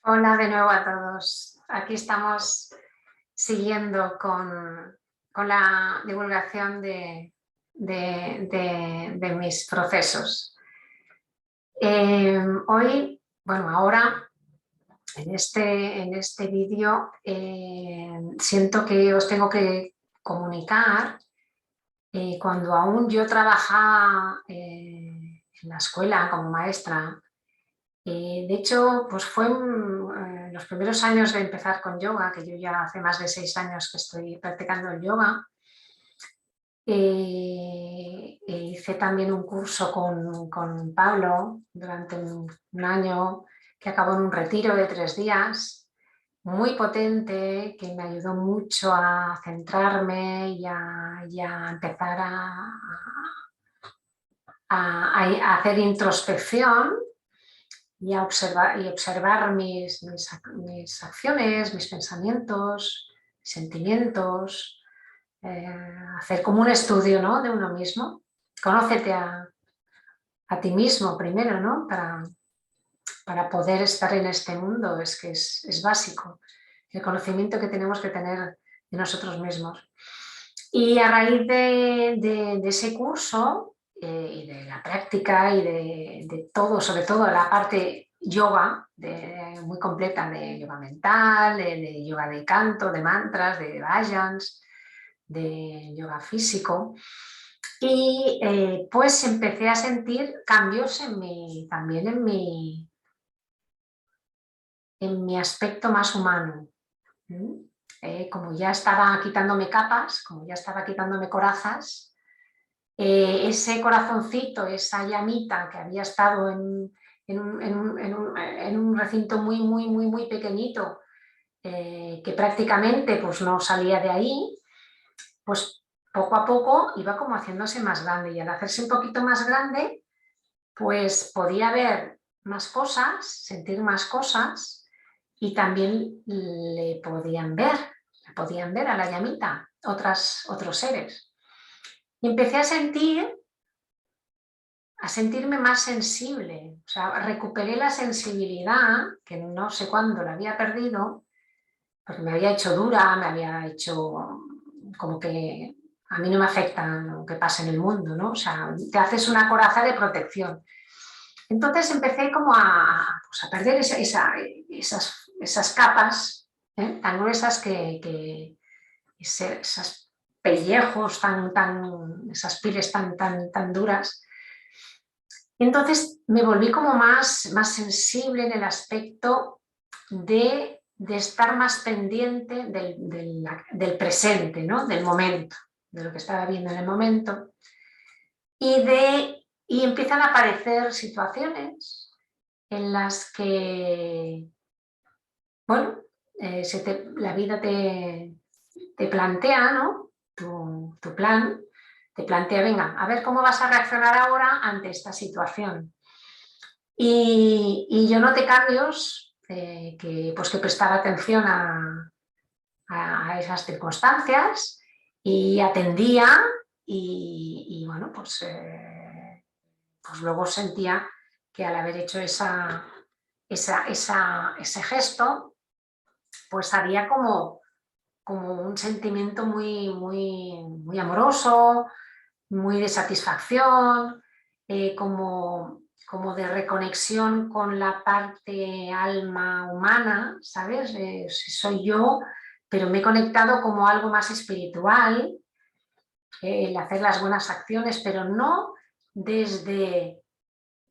Hola de nuevo a todos. Aquí estamos siguiendo con la divulgación de mis procesos. Hoy, bueno, ahora en este vídeo siento que os tengo que comunicar cuando aún yo trabajaba en la escuela como maestra. De hecho, pues fue los primeros años de empezar con yoga, que yo ya hace más de 6 años que estoy practicando el yoga. Hice también un curso con Pablo durante un año que acabó en un retiro de 3 días, muy potente, que me ayudó mucho a centrarme y a empezar a hacer introspección y observar mis acciones, mis pensamientos, sentimientos, hacer como un estudio, ¿no?, de uno mismo. Conócete a ti mismo primero, ¿no?, para poder estar en este mundo. Es que es básico el conocimiento que tenemos que tener de nosotros mismos. Y a raíz de ese curso y de la práctica y de todo, sobre todo la parte yoga, muy completa, de yoga mental, de yoga de canto, de mantras, de vajans, de yoga físico. Y pues empecé a sentir cambios también en mi aspecto más humano. Como ya estaba quitándome capas, como ya estaba quitándome corazas, ese corazoncito, esa llamita que había estado en un recinto muy, muy, muy, muy pequeñito, que prácticamente pues, no salía de ahí, pues poco a poco iba como haciéndose más grande, y al hacerse un poquito más grande, pues podía ver más cosas, sentir más cosas, y también le podían ver a la llamita otros seres. Y empecé a sentirme más sensible, o sea, recuperé la sensibilidad, que no sé cuándo la había perdido, porque me había hecho dura, me había hecho como que a mí no me afecta lo que pasa en el mundo, ¿no? O sea, te haces una coraza de protección. Entonces empecé como pues a perder esas capas tan gruesas esos pellejos, esas pieles tan duras. Entonces me volví como más sensible en el aspecto de estar más pendiente del presente, ¿no?, del momento, de lo que estaba viendo en el momento. Y empiezan a aparecer situaciones en las que, bueno, la vida te plantea, ¿no?, tu plan, te plantea, venga, a ver cómo vas a reaccionar ahora ante esta situación. Y yo noté cambios, pues que prestaba atención a esas circunstancias y atendía, y bueno, pues luego sentía que al haber hecho ese gesto, pues había como un sentimiento muy, muy, muy amoroso, muy de satisfacción, como de reconexión con la parte alma humana, ¿sabes? Soy yo, pero me he conectado como algo más espiritual, el hacer las buenas acciones, pero no desde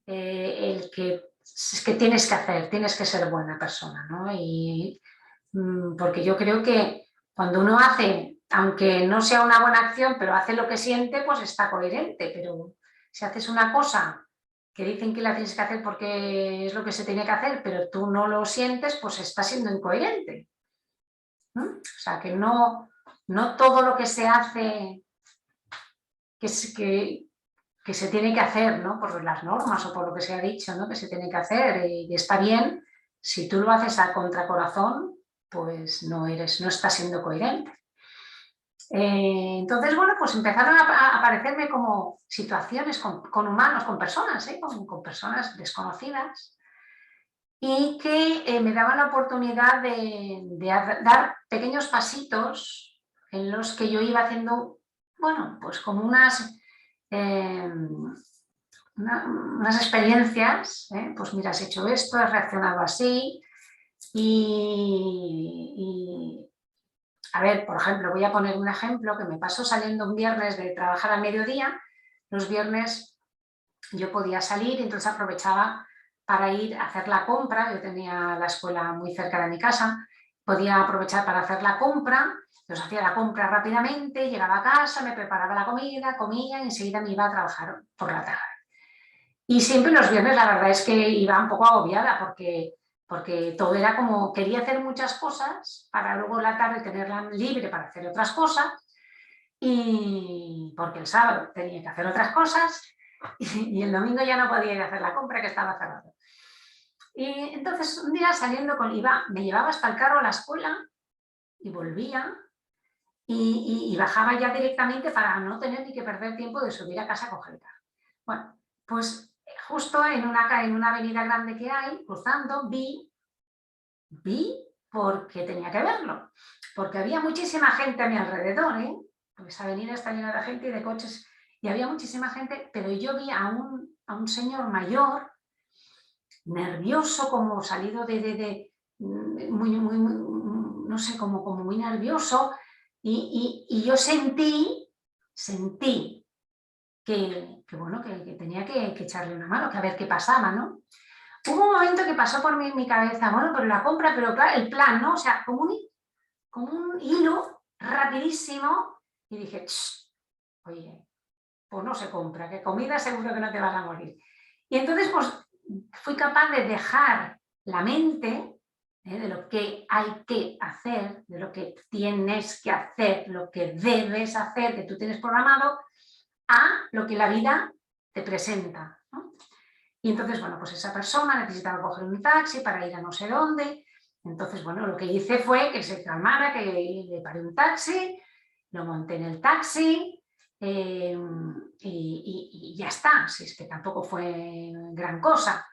el que es que tienes que hacer, tienes que ser buena persona, ¿no? Porque yo creo que cuando uno hace, aunque no sea una buena acción, pero hace lo que siente, pues está coherente. Pero si haces una cosa que dicen que la tienes que hacer porque es lo que se tiene que hacer, pero tú no lo sientes, pues está siendo incoherente. O sea, que no todo lo que se hace, que se tiene que hacer, ¿no?, por las normas o por lo que se ha dicho, ¿no?, que se tiene que hacer, y está bien. Si tú lo haces a contracorazón, pues no estás siendo coherente. Entonces, bueno, pues empezaron a aparecerme como situaciones con humanos, con personas, con personas desconocidas, y que me daba la oportunidad de dar pequeños pasitos en los que yo iba haciendo, bueno, pues como unas experiencias, pues mira, has hecho esto, has reaccionado así y, a ver, por ejemplo, voy a poner un ejemplo que me pasó saliendo un viernes de trabajar al mediodía. Los viernes yo podía salir y entonces aprovechaba para ir a hacer la compra. Yo tenía la escuela muy cerca de mi casa, podía aprovechar para hacer la compra. Entonces hacía la compra rápidamente, llegaba a casa, me preparaba la comida, comía y enseguida me iba a trabajar por la tarde. Y siempre los viernes la verdad es que iba un poco agobiada porque todo era como, quería hacer muchas cosas para luego la tarde tenerla libre para hacer otras cosas, y porque el sábado tenía que hacer otras cosas y el domingo ya no podía ir a hacer la compra, que estaba cerrado. Y entonces un día saliendo me llevaba hasta el carro a la escuela y volvía y bajaba ya directamente para no tener ni que perder tiempo de subir a casa a coger el carro. Bueno, pues justo en una avenida grande que hay, cruzando, vi porque tenía que verlo, porque había muchísima gente a mi alrededor, porque esa avenida está llena de gente y de coches, y había muchísima gente, pero yo vi a un señor mayor, nervioso, como salido muy, no sé, como muy nervioso, y yo sentí bueno, que tenía que echarle una mano, que a ver qué pasaba, ¿no? Hubo un momento que pasó por mi cabeza, bueno, pero la compra, pero claro, el plan, ¿no? O sea, como un hilo rapidísimo, y dije, oye, pues no se compra, que comida seguro que no te vas a morir. Y entonces, pues, fui capaz de dejar la mente de lo que hay que hacer, de lo que tienes que hacer, lo que debes hacer, que tú tienes programado, a lo que la vida te presenta, ¿no? Y entonces, bueno, pues esa persona necesitaba coger un taxi para ir a no sé dónde. Entonces, bueno, lo que hice fue que se calmara, que le paré un taxi, lo monté en el taxi y ya está. Si es que tampoco fue gran cosa.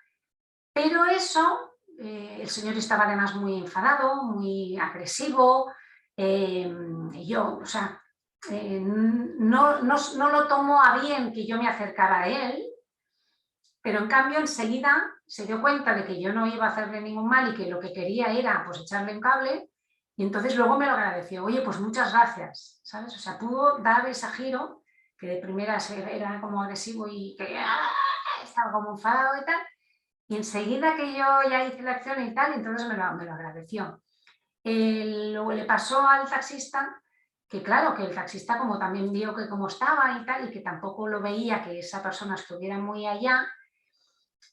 Pero eso, el señor estaba además muy enfadado, muy agresivo. Y yo, o sea, no lo tomo a bien que yo me acercara a él, pero en cambio enseguida se dio cuenta de que yo no iba a hacerle ningún mal y que lo que quería era pues echarle un cable, y entonces luego me lo agradeció. Oye, pues muchas gracias, ¿sabes? O sea, pudo dar ese giro que de primeras era como agresivo y que estaba como enfadado y tal, y enseguida que yo ya hice la acción y tal, entonces me lo agradeció. Luego le pasó al taxista que claro, que el taxista como también vio que cómo estaba y tal, y que tampoco lo veía que esa persona estuviera muy allá,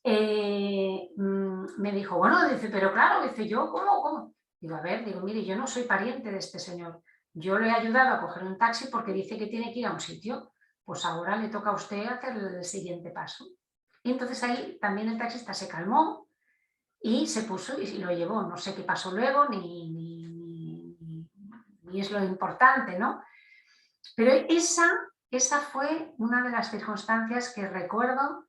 me dijo, bueno, dice, pero claro, dice, yo, ¿cómo? Digo, a ver, digo, mire, yo no soy pariente de este señor. Yo le he ayudado a coger un taxi porque dice que tiene que ir a un sitio. Pues ahora le toca a usted hacer el siguiente paso. Y entonces ahí también el taxista se calmó y se puso y lo llevó. No sé qué pasó luego, ni es lo importante, ¿no? Pero esa fue una de las circunstancias que recuerdo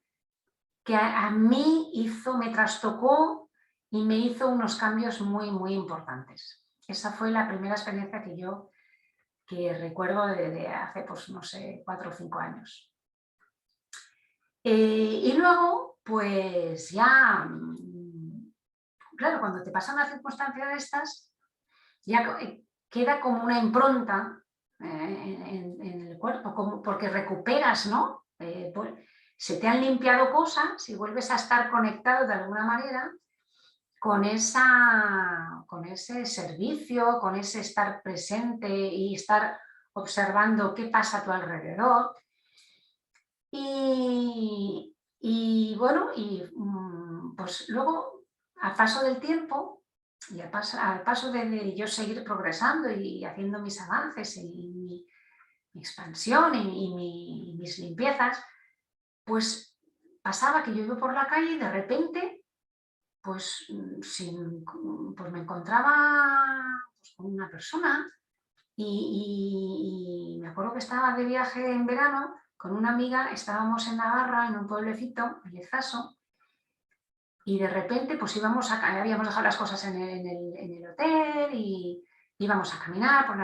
que a mí me trastocó y me hizo unos cambios muy, muy importantes. Esa fue la primera experiencia que recuerdo de hace, pues no sé, 4 o 5 años. Y luego, pues ya, claro, cuando te pasa una circunstancia de estas, ya queda como una impronta en el cuerpo, porque recuperas, ¿no? Se te han limpiado cosas y vuelves a estar conectado de alguna manera con ese servicio, con ese estar presente y estar observando qué pasa a tu alrededor. Y bueno, pues luego, al paso del tiempo y al paso de yo seguir progresando y haciendo mis avances y mi expansión y mis limpiezas, pues pasaba que yo iba por la calle y de repente pues me encontraba pues, con una persona y me acuerdo que estaba de viaje en verano con una amiga, estábamos en Navarra, en un pueblecito, en Lezaso, y de repente pues habíamos dejado las cosas en el hotel y íbamos a caminar por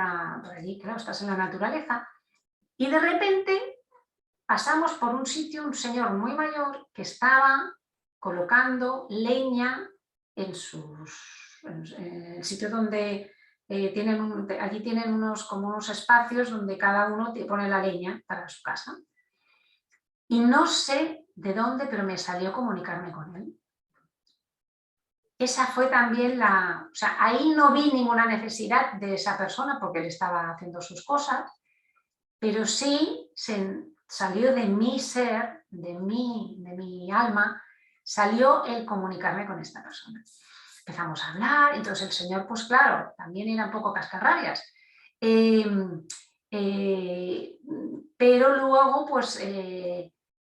allí, claro, estás en la naturaleza, y de repente pasamos por un sitio, un señor muy mayor que estaba colocando leña en el sitio donde allí tienen como unos espacios donde cada uno pone la leña para su casa. Y no sé de dónde, pero me salió comunicarme con él. Esa fue también o sea, ahí no vi ninguna necesidad de esa persona porque él estaba haciendo sus cosas, pero sí salió de mi ser, de mi alma, salió el comunicarme con esta persona. Empezamos a hablar, entonces el señor, pues claro, también era un poco cascarrabias. Pero luego, pues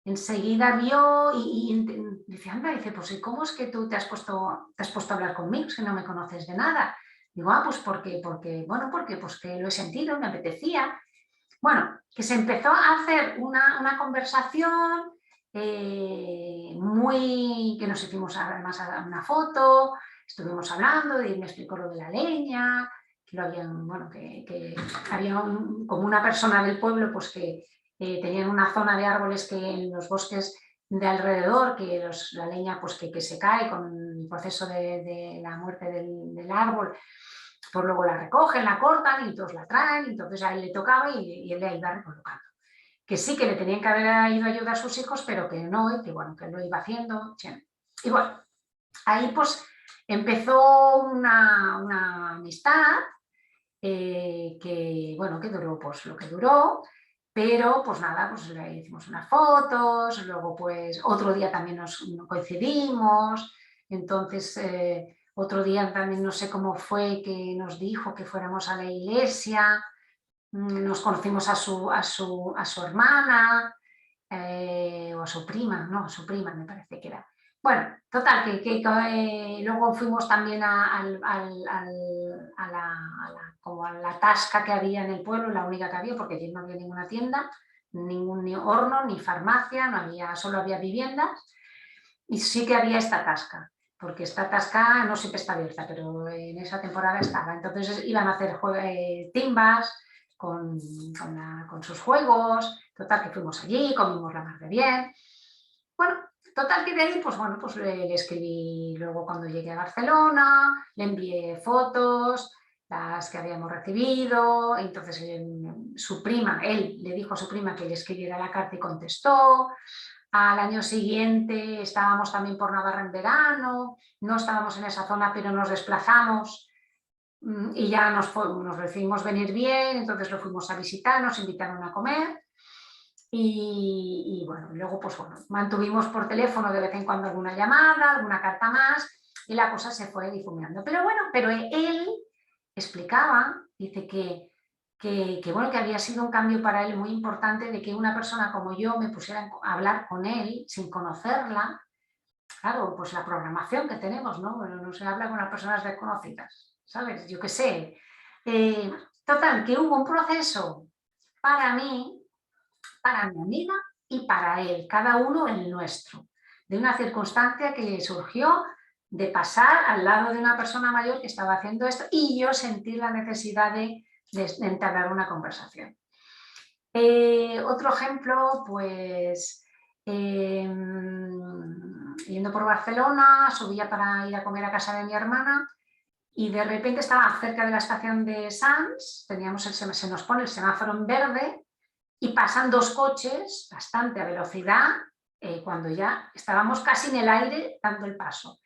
enseguida vio y dice, anda, dice, pues ¿y cómo es que tú te has puesto a hablar conmigo si no me conoces de nada? Digo, pues porque pues que lo he sentido, me apetecía. Bueno, que se empezó a hacer una conversación que nos hicimos además una foto, estuvimos hablando, y me explicó lo de la leña, que había como una persona del pueblo pues que tenían una zona de árboles que en los bosques de alrededor, que la leña pues que se cae con el proceso de la muerte del árbol, pues luego la recogen, la cortan y todos la traen, entonces a él le tocaba y él le iba recolocando. Que sí que le tenían que haber ido a ayudar a sus hijos, pero que no, y que bueno, que lo iba haciendo. Y bueno, ahí pues empezó una amistad que duró pues lo que duró, pero pues nada, pues le hicimos unas fotos, luego pues otro día también nos coincidimos, entonces otro día también no sé cómo fue que nos dijo que fuéramos a la iglesia, nos conocimos a su hermana o a su prima, no, a su prima me parece que era. Bueno, total, que luego fuimos también a la tasca que había en el pueblo, la única que había, porque allí no había ninguna tienda, ni horno, ni farmacia, solo había viviendas, y sí que había esta tasca, porque esta tasca no siempre está abierta, pero en esa temporada estaba. Entonces iban a hacer timbas con sus juegos, total que fuimos allí, comimos la mar de bien. Bueno, total que de ahí, pues bueno, pues le escribí luego cuando llegué a Barcelona, le envié fotos, las que habíamos recibido, entonces su prima, él le dijo a su prima que le escribiera la carta y contestó. Al año siguiente estábamos también por Navarra en verano, no estábamos en esa zona, pero nos desplazamos y ya nos decidimos venir bien, entonces lo fuimos a visitar, nos invitaron a comer. Y bueno, luego pues bueno, mantuvimos por teléfono de vez en cuando alguna llamada, alguna carta más, y la cosa se fue difuminando. Pero bueno, pero él explicaba, dice que bueno, que había sido un cambio para él muy importante de que una persona como yo me pusiera a hablar con él sin conocerla. Claro, pues la programación que tenemos, ¿no? Bueno, no se habla con las personas desconocidas, ¿sabes? Yo qué sé. Total, que hubo un proceso para mí, para mi amiga y para él, cada uno el nuestro, de una circunstancia que surgió de pasar al lado de una persona mayor que estaba haciendo esto y yo sentí la necesidad de entablar una conversación. Otro ejemplo, pues yendo por Barcelona, subía para ir a comer a casa de mi hermana y de repente estaba cerca de la estación de Sants, se nos pone el semáforo en verde y pasan dos coches bastante a velocidad cuando ya estábamos casi en el aire dando el paso.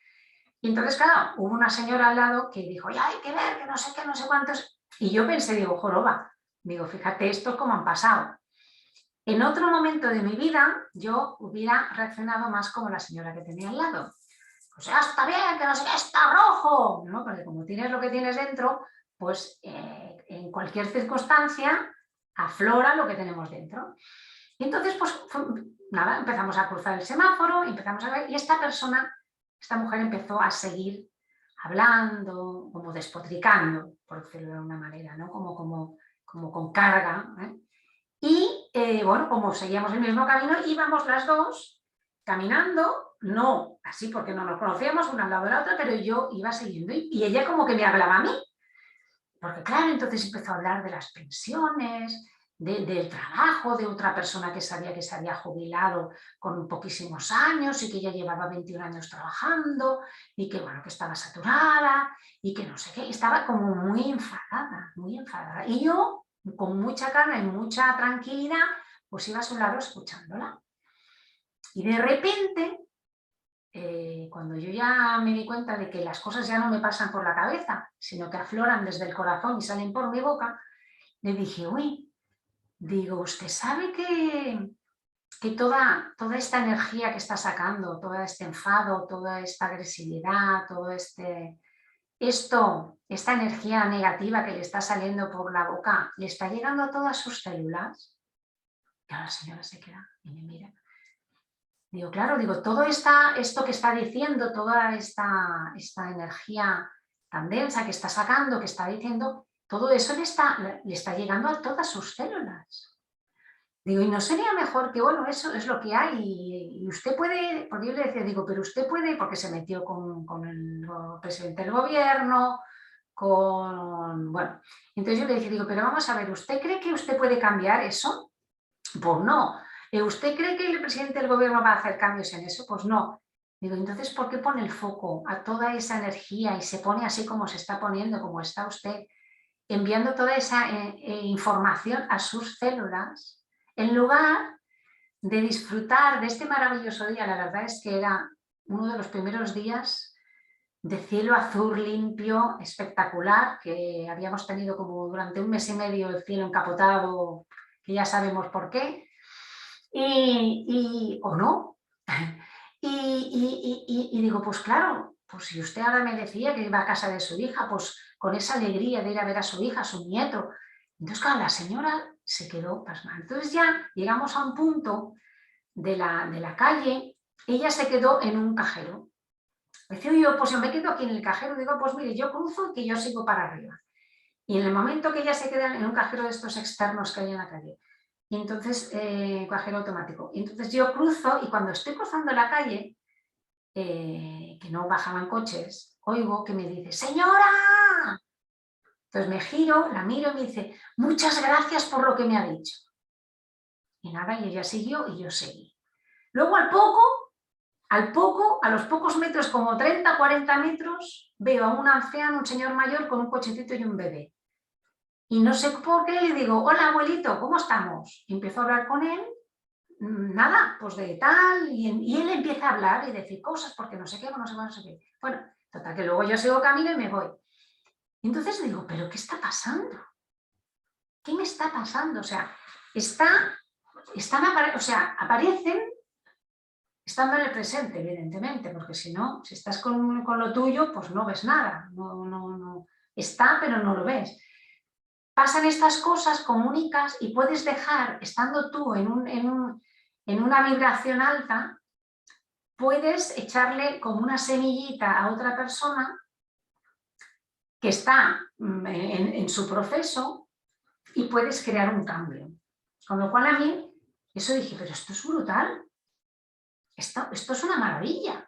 Y entonces, claro, hubo una señora al lado que dijo, ya hay que ver, que no sé qué, no sé cuántos. Y yo pensé, digo, joroba, digo, fíjate esto cómo han pasado. En otro momento de mi vida, yo hubiera reaccionado más como la señora que tenía al lado. Pues ya está bien, que no sé qué, está rojo. ¿No? Porque como tienes lo que tienes dentro, pues en cualquier circunstancia aflora lo que tenemos dentro. Y entonces, pues nada, empezamos a cruzar el semáforo, empezamos a ver, y esta mujer empezó a seguir hablando, como despotricando, por decirlo de alguna manera, ¿no? como con carga. Y bueno, como seguíamos el mismo camino, íbamos las dos caminando, no así porque no nos conocíamos una al lado de la otra, pero yo iba siguiendo y ella como que me hablaba a mí. Porque claro, entonces empezó a hablar de las pensiones, del trabajo de otra persona que sabía que se había jubilado con poquísimos años y que ya llevaba 21 años trabajando y que bueno, que estaba saturada y que no sé qué, estaba como muy enfadada, muy enfadada. Y yo, con mucha calma y mucha tranquilidad, pues iba a su lado escuchándola. Y de repente, cuando yo ya me di cuenta de que las cosas ya no me pasan por la cabeza, sino que afloran desde el corazón y salen por mi boca, le dije, uy, digo, usted sabe que toda esta energía que está sacando, todo este enfado, toda esta agresividad, esta energía negativa que le está saliendo por la boca, le está llegando a todas sus células. Y ahora la señora se queda y me mira. Digo, claro, digo, todo esto que está diciendo, toda esta energía tan densa que está sacando, que está diciendo, todo eso le está llegando a todas sus células. Digo, ¿y no sería mejor que, bueno, eso es lo que hay y usted puede, porque yo le decía, digo, pero usted puede, porque se metió con el presidente del gobierno, bueno, entonces yo le dije, digo, pero vamos a ver, ¿usted cree que usted puede cambiar eso? Pues no. ¿Usted cree que el presidente del gobierno va a hacer cambios en eso? Pues no. Digo, entonces, ¿por qué pone el foco a toda esa energía y se pone así como se está poniendo, como está usted, enviando toda esa información a sus células, en lugar de disfrutar de este maravilloso día? La verdad es que era uno de los primeros días de cielo azul limpio, espectacular, que habíamos tenido como durante un mes y medio el cielo encapotado, que ya sabemos por qué, o no. Y digo, pues claro, pues si usted ahora me decía que iba a casa de su hija, pues con esa alegría de ir a ver a su hija, a su nieto. Entonces, claro, la señora se quedó pasmada. Entonces ya llegamos a un punto de la calle, ella se quedó en un cajero. Decía yo, pues yo me quedo aquí en el cajero, digo, pues mire, yo cruzo y que yo sigo para arriba. Y en el momento que ella se queda en un cajero de estos externos que hay en la calle, y entonces, cajero automático, y entonces yo cruzo y cuando estoy cruzando la calle, que no bajaban coches, oigo que me dice, ¡señora! Entonces me giro, la miro y me dice, muchas gracias por lo que me ha dicho. Y nada, y ella siguió y yo seguí. Luego a los pocos metros, como 30, 40 metros, veo a un anciano, un señor mayor con un cochecito y un bebé. Y no sé por qué le digo, hola abuelito, ¿cómo estamos? Y empiezo a hablar con él, nada, pues de tal, y él empieza a hablar y decir cosas porque no sé qué, no sé qué, no sé qué. Bueno, total, que luego yo sigo camino y me voy. Y entonces digo, ¿pero qué está pasando? ¿Qué me está pasando? O sea, aparecen estando en el presente, evidentemente, porque si no, si estás con lo tuyo, pues no ves nada, no. Está, pero no lo ves. Pasan estas cosas, comunicas y puedes dejar, estando tú en una vibración alta, puedes echarle como una semillita a otra persona que está en su proceso y puedes crear un cambio. Con lo cual a mí, eso dije, pero esto es brutal, esto es una maravilla.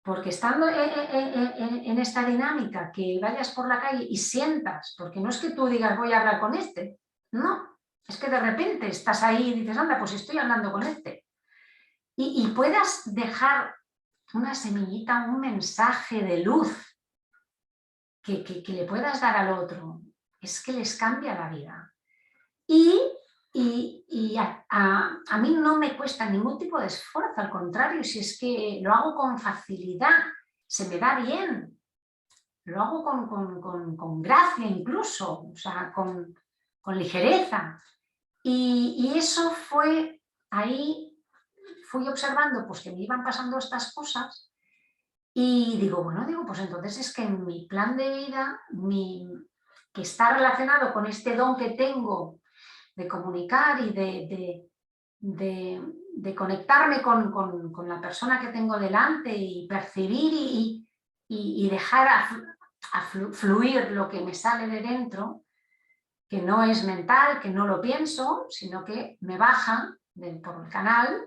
Porque estando en esta dinámica, que vayas por la calle y sientas, porque no es que tú digas voy a hablar con este, no, es que de repente estás ahí y dices, anda, pues estoy hablando con este. Y puedas dejar una semillita, un mensaje de luz que le puedas dar al otro, es que les cambia la vida. Y a mí no me cuesta ningún tipo de esfuerzo, al contrario, si es que lo hago con facilidad, se me da bien, lo hago con gracia incluso, o sea, con ligereza. Y eso fue, ahí fui observando pues que me iban pasando estas cosas y digo, bueno, pues entonces es que en mi plan de vida, que está relacionado con este don que tengo de comunicar y de conectarme con la persona que tengo delante y percibir y dejar fluir lo que me sale de dentro, que no es mental, que no lo pienso, sino que me baja por el canal,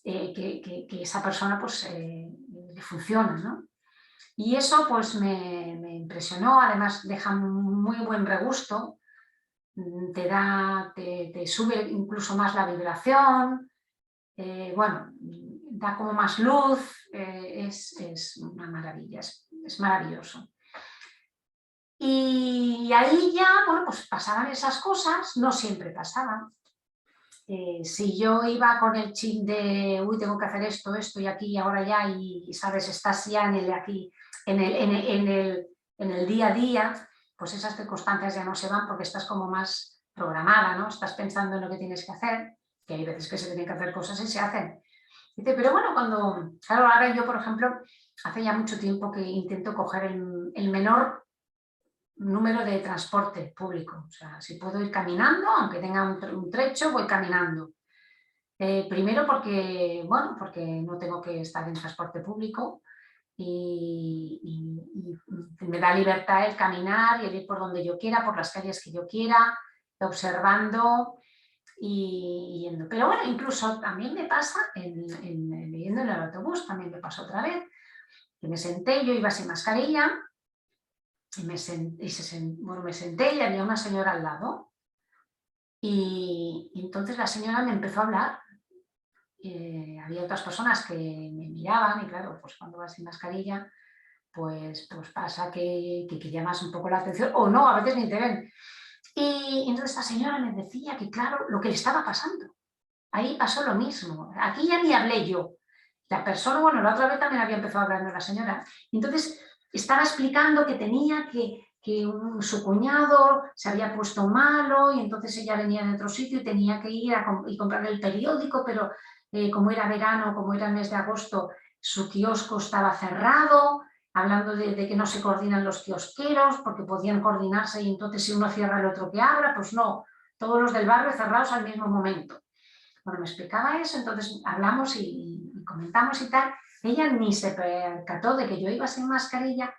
que esa persona pues le funciona, ¿no? Y eso pues me impresionó, además deja muy buen regusto, te sube incluso más la vibración, bueno, da como más luz, es una maravilla, es maravilloso. Y ahí ya, bueno, pues pasaban esas cosas, no siempre pasaban. Si yo iba con el chip de, uy, tengo que hacer esto, esto y aquí y ahora ya, y sabes, estás ya en el aquí, en el día a día, pues esas circunstancias ya no se van porque estás como más programada, ¿no? Estás pensando en lo que tienes que hacer, que hay veces que se tienen que hacer cosas y se hacen. Dice, pero bueno, claro, ahora yo, por ejemplo, hace ya mucho tiempo que intento coger el menor número de transporte público. O sea, si puedo ir caminando, aunque tenga un trecho, voy caminando. Primero porque, bueno, porque no tengo que estar en transporte público y me da libertad el caminar y el ir por donde yo quiera, por las calles que yo quiera, observando y yendo. Pero bueno, incluso también me pasa, leyendo en el autobús, también me pasó otra vez, que me senté, yo iba sin mascarilla, y me senté y había una señora al lado y entonces la señora me empezó a hablar. Había otras personas que me miraban y claro, pues cuando vas sin mascarilla pues pasa que llamas un poco la atención o no, a veces ni te ven. Y entonces esta señora me decía que claro, lo que le estaba pasando. Ahí pasó lo mismo. Aquí ya ni hablé yo. La persona, bueno, la otra vez también había empezado hablando la señora. Entonces estaba explicando que tenía que su cuñado se había puesto malo y entonces ella venía de otro sitio y tenía que ir y comprar el periódico, pero como era verano, como era el mes de agosto, su kiosco estaba cerrado, hablando de que no se coordinan los kiosqueros porque podían coordinarse y entonces si uno cierra el otro que abra, pues no, todos los del barrio cerrados al mismo momento. Bueno, me explicaba eso, entonces hablamos y comentamos y tal. Ella ni se percató de que yo iba sin mascarilla,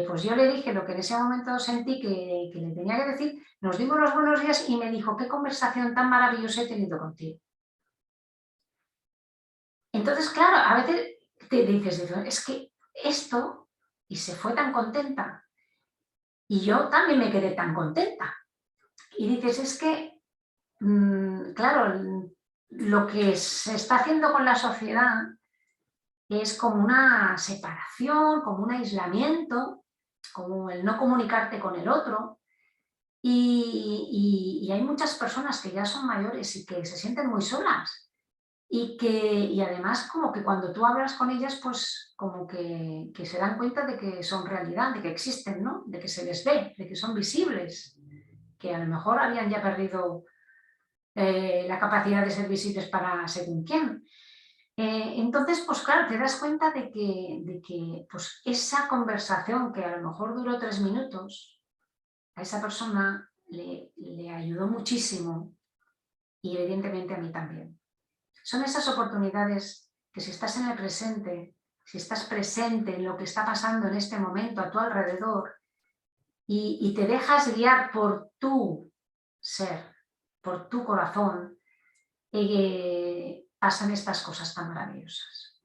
pues yo le dije lo que en ese momento sentí que le tenía que decir, nos dimos los buenos días y me dijo, qué conversación tan maravillosa he tenido contigo. Entonces, claro, a veces te dices, es que esto, y se fue tan contenta, y yo también me quedé tan contenta. Y dices, es que, claro, lo que se está haciendo con la sociedad es como una separación, como un aislamiento, como el no comunicarte con el otro. Y hay muchas personas que ya son mayores y que se sienten muy solas. Y además como que cuando tú hablas con ellas, pues como que se dan cuenta de que son realidad, de que existen, ¿no? De que se les ve, de que son visibles, que a lo mejor habían ya perdido la capacidad de ser visibles para según quién. Entonces, pues claro, te das cuenta de que pues esa conversación que a lo mejor duró 3 minutos, a esa persona le ayudó muchísimo y evidentemente a mí también. Son esas oportunidades que si estás en el presente, si estás presente en lo que está pasando en este momento a tu alrededor y te dejas guiar por tu ser, por tu corazón, pasan estas cosas tan maravillosas.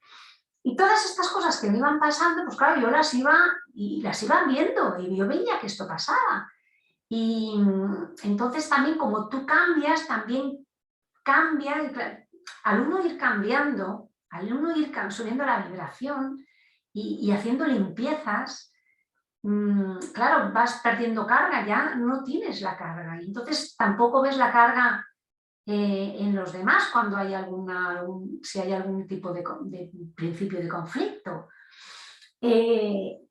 Y todas estas cosas que me iban pasando, pues claro, yo las iba viendo y yo veía que esto pasaba. Y entonces también como tú cambias, también cambia, al uno ir cambiando, al uno ir subiendo la vibración y haciendo limpiezas, claro, vas perdiendo carga, ya no tienes la carga. Y entonces tampoco ves la carga en los demás cuando hay si hay algún tipo de principio de conflicto.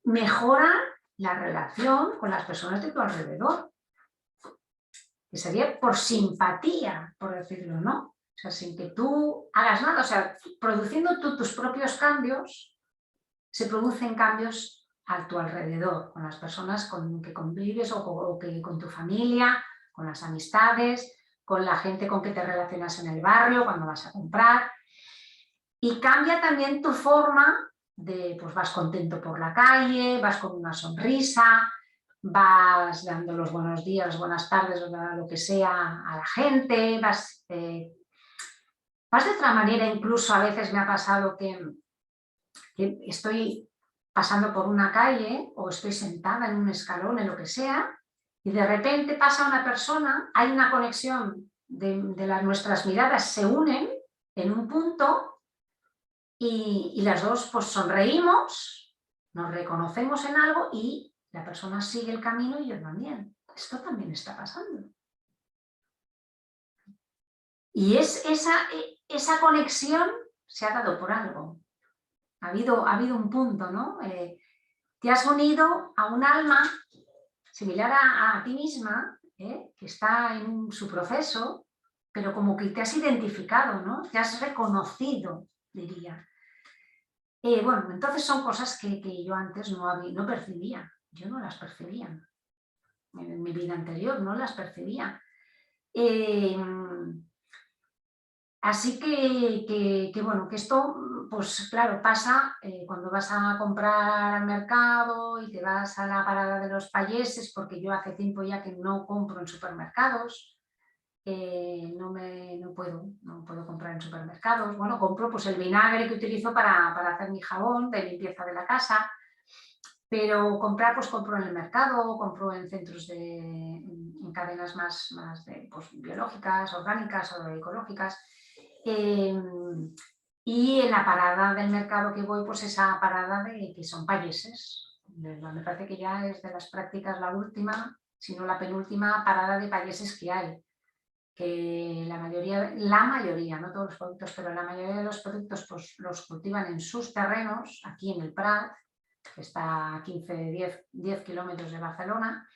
Mejora la relación con las personas de tu alrededor, que sería por simpatía, por decirlo, ¿no? O sea, sin que tú hagas nada, o sea, produciendo tú tus propios cambios, se producen cambios a tu alrededor, con las personas con que convives o que con tu familia, con las amistades, con la gente con que te relacionas en el barrio, cuando vas a comprar. Y cambia también tu forma de, pues vas contento por la calle, vas con una sonrisa, vas dando los buenos días, buenas tardes, lo que sea a la gente, vas Vas de otra manera, incluso a veces me ha pasado que estoy pasando por una calle o estoy sentada en un escalón, en lo que sea, y de repente pasa una persona, hay una conexión nuestras miradas se unen en un punto y las dos pues sonreímos, nos reconocemos en algo y la persona sigue el camino y yo también. Esto también está pasando. Y esa conexión se ha dado por algo. Ha habido un punto, ¿no? Te has unido a un alma similar a ti misma, que está en su proceso, pero como que te has identificado, ¿no? Te has reconocido, diría. Bueno, entonces son cosas que yo antes no percibía. Yo no las percibía. En mi vida anterior no las percibía. Así bueno, que esto, pues claro, pasa cuando vas a comprar al mercado y te vas a la parada de los payeses, porque yo hace tiempo ya que no compro en supermercados, no puedo comprar en supermercados. Bueno, compro pues el vinagre que utilizo para hacer mi jabón de limpieza de la casa, pero comprar pues compro en el mercado, compro en centros en cadenas más pues, biológicas, orgánicas o ecológicas. Y en la parada del mercado que voy, pues esa parada que son payeses. Me parece que ya es de las prácticas la última, si no la penúltima parada de payeses que hay. Que la mayoría, no todos los productos, pero la mayoría de los productos pues, los cultivan en sus terrenos, aquí en el Prat, que está a 10 kilómetros de Barcelona,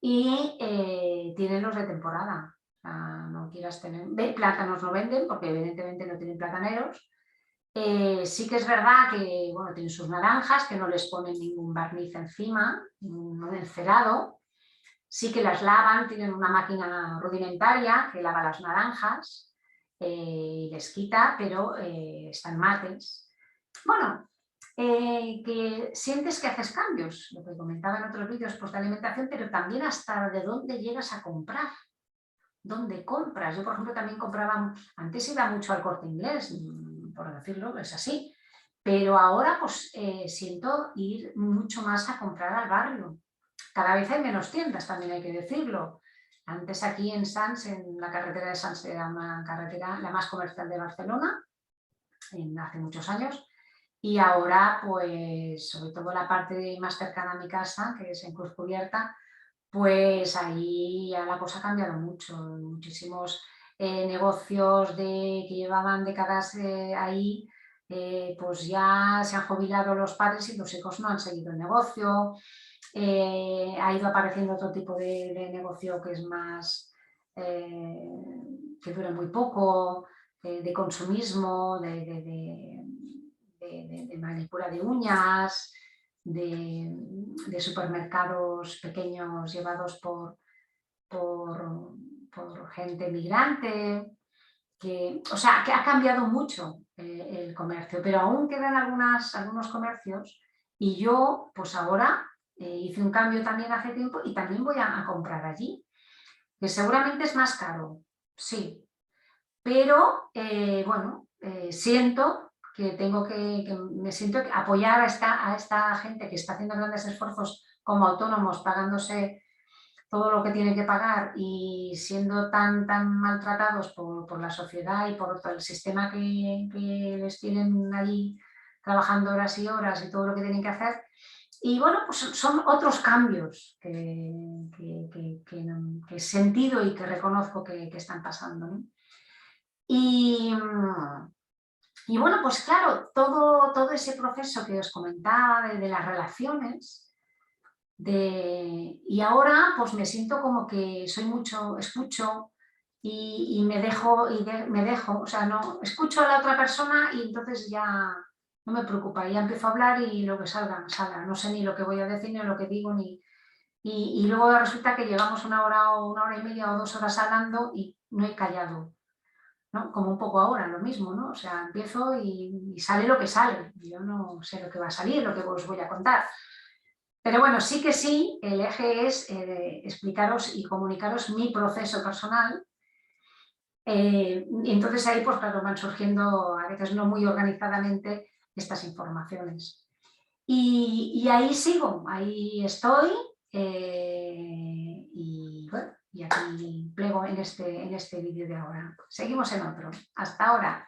y tienen los de temporada. No quieras tener... Plátanos no venden porque evidentemente no tienen plataneros. Sí que es verdad que bueno, tienen sus naranjas, que no les ponen ningún barniz encima, ningún encerado. Sí que las lavan, tienen una máquina rudimentaria que lava las naranjas y les quita, pero están mates. Bueno, que sientes que haces cambios, lo que comentaba en otros vídeos pues, de alimentación, pero también hasta de dónde llegas a comprar, dónde compras. Yo, por ejemplo, también compraba, antes iba mucho al Corte Inglés, por decirlo, es así, pero ahora pues siento ir mucho más a comprar al barrio. Cada vez hay menos tiendas, también hay que decirlo. Antes aquí en Sants, en la carretera de Sants, era una carretera la más comercial de Barcelona, hace muchos años, y ahora, pues, sobre todo la parte más cercana a mi casa, que es en Cruz Cubierta, pues ahí ya la cosa ha cambiado mucho. Muchísimos negocios que llevaban décadas ahí, pues ya se han jubilado los padres y los hijos no han seguido el negocio. Ha ido apareciendo otro tipo de negocio que es más, que dura muy poco, de consumismo, de manicura de uñas, de supermercados pequeños llevados por gente migrante, o sea, que ha cambiado mucho el comercio, pero aún quedan algunos comercios y yo, pues ahora hice un cambio también hace tiempo y también voy a comprar allí, que seguramente es más caro, sí, pero bueno, siento que me siento que apoyar a esta gente que está haciendo grandes esfuerzos como autónomos, pagándose todo lo que tienen que pagar y siendo tan maltratados por la sociedad y por todo el sistema que les tienen allí trabajando horas y horas y todo lo que tienen que hacer. Y bueno, pues son otros cambios que he sentido y que reconozco que están pasando, ¿no? Y bueno, pues claro, todo ese proceso que os comentaba de las relaciones, y ahora pues me siento como que escucho y me dejo, o sea, no, escucho a la otra persona y entonces ya no me preocupa, ya empiezo a hablar y lo que salga, no sé ni lo que voy a decir ni lo que digo, y luego resulta que llevamos una hora o 1 hora y media o 2 horas hablando y no he callado. ¿No? Como un poco ahora, lo mismo, ¿no? O sea, empiezo y sale lo que sale. Yo no sé lo que va a salir, lo que os voy a contar. Pero bueno, sí que sí, el eje es explicaros y comunicaros mi proceso personal, Y entonces ahí, pues claro, van surgiendo, a veces no muy organizadamente, estas informaciones. Y ahí sigo, ahí estoy, y bueno, y aquí plego en este vídeo de ahora. Seguimos en otro. Hasta ahora.